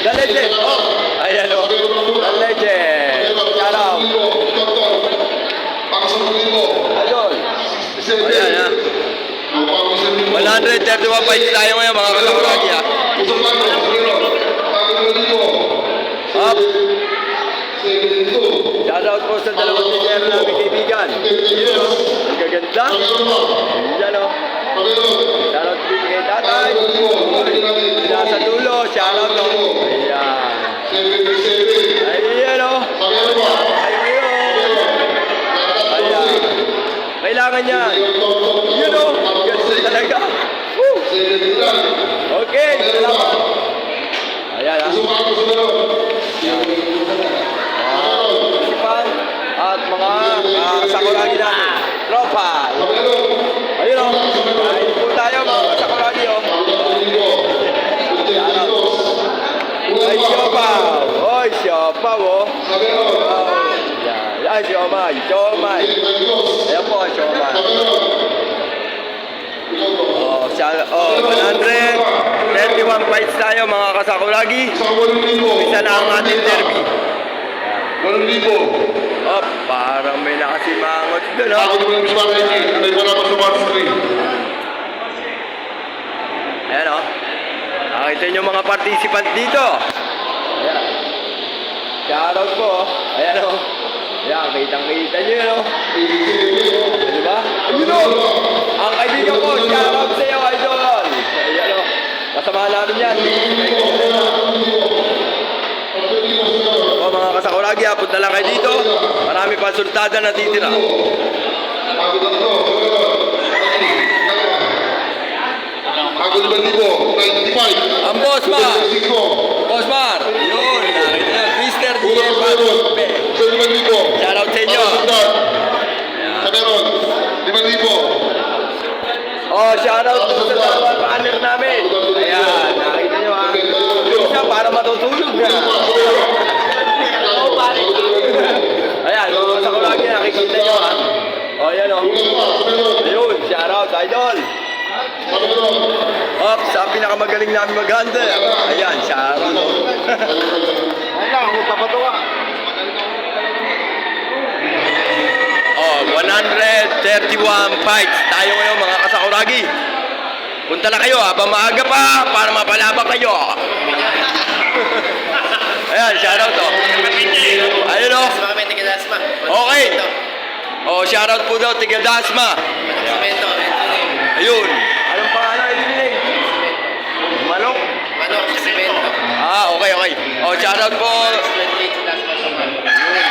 The legend. Oh, ayan o. The legend. Shout out. Ayun. Ayan ha. 131 fights tayo ngayon mga kasakuragi ha. Up. Shout out po sa dalawang tinyero namin kaibigan. Ang gaganda. Ayan o. Shout out din kay tatay. Nasa dulo. Shout out o. Ayan. Ayan o. Ayan. Kailangan niya. Yun o. Ganda talaga. Woo. Okay. Salamat. Ayan ha. At mga sakuragi natin. Tropa. Ayun o. Ayun po tayo mga sakuragi o. Yan o. Ay, siopaw. Oy, siopaw o. Yan. Ay, siomay. Siomay. Ayan po, siomay. Oh, 131 fights tayo mga kasakuragi. Isa na ang ating derby. Oh, parang may nakasimangot doon, ha? Ayan, oh. Nakita nyo mga participant dito. Ayan. Shoutout po, oh. Ayan, oh. Ayan, kitang-kita nyo yun, oh. Diba? Ayun, oh. Ang kaibigan ko, shoutout sa'yo, idol. Ayan, oh. Kasama namin yan. O mga kasakuragi, punta lang kayo dito. Marami pa sultada na titira. Ang Boss Mar. Boss Mar. Yun. Mr. D.M. Pagpe. Shoutout sa inyo. Oh, shoutout sa dalawang partner namin. Ayan. Nakita nyo ha. Isa para matutulog na. Ayan, mga kasakuragi, nakikita nyo ha. O, ayan o. Ayun, shoutout, idol. O, sa pinakamagaling namin mag-hunter. Ayan, shoutout. Ayan, ako papatuwa. O, 131 fights tayo ngayon mga kasakuragi. Punta na kayo habang maaga pa para mapalabak kayo. Ayan, shoutout o. Ayun o. Okay. O, shoutout po daw, tiga Dasma. Ayun. Anong pangalan ibigay? Manok? Manok, Cemento. Okay, okay. O, shoutout po.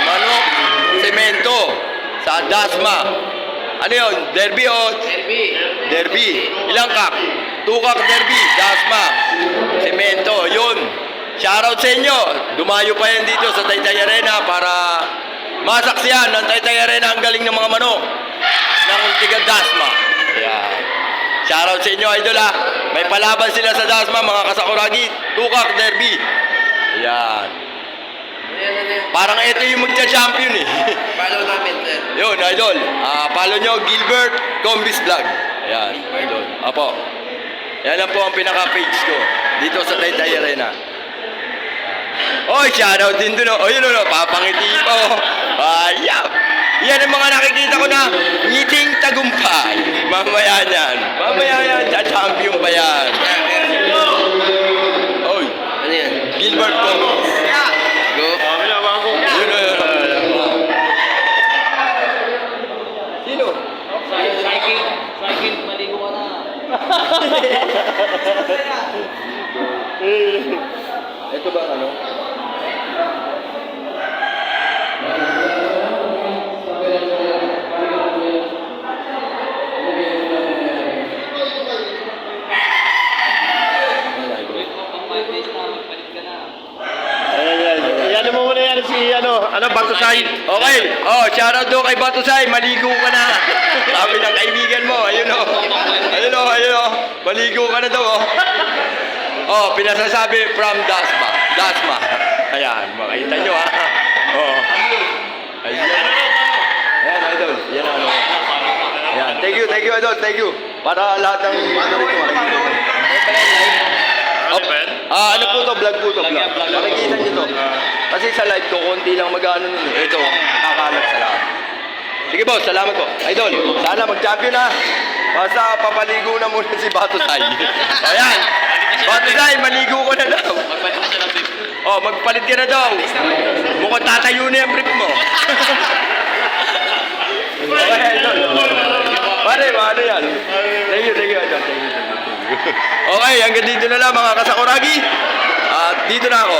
Manok, Cemento. Sa Dasma. Ano yun? Derby o? Derby. Ilang kak? 2 kak derby. Dasma. Cemento. Yun. Shoutout sa inyo. Dumayo pa yan dito sa Taytay Arena para masaksiyan ng Taytay Arena ang galing ng mga manok ng tiga Dasma. Ayan. Shoutout sa inyo, idol ha. May palaban sila sa Dasma, mga kasakuragi. 2 kak derby. Ayan. Parang ito yung magcha-champion eh. Follow namin, sir. Yun, idol. Follow nyo, Gilbert Combis Vlog. Ayan, idol. Apo. Yan lang po ang pinaka-page ko dito sa Taytay Arena. Oy, shoutout din doon. O, yun o, papangiti pa o. Ayap. Yan ang mga nakikita ko na ngiting tagumpay. Mamaya yan. Mamaya yan. Champion pa yan. Oy. Ano yan? Gilbert Combis. Go. Yun o, yun. Sino? Cycling, maligo ka na. Ito ba ano? Yan mo muna yan si Batusay. Okay. Oh, shoutout doon kay Batusay. Maligo ka na. Sabi ng kaibigan mo. Ayun o. Ayun o, ayun o. Maligo ka na daw o. Oh, pinasasabi from Dasma. Dasma. Ayan, makita nyo ha. Oh. Ayan. Ayan, idol. Ayan, ano. Ayan. Thank you, idol. Thank you. Para lahat ng... Open. Ano po to? Vlog po to. Vlog. Makikita nyo to. Kasi sa live ko, konti lang mag-ano nun. Ito, kakalat sa lahat. Sige boss, salamat po. Idol, sana mag-champion na. Basta papaligo na muna si Batusay. Ayan. Batusay, maligo ko na daw. Oh, magpalit ka na daw. Mukhang tatayo na yung brief mo. Okay, idol. Pare, ano yan? Thank you, idol. Thank you. Okay, hanggang dito na lang mga kasakuragi. At dito na ako.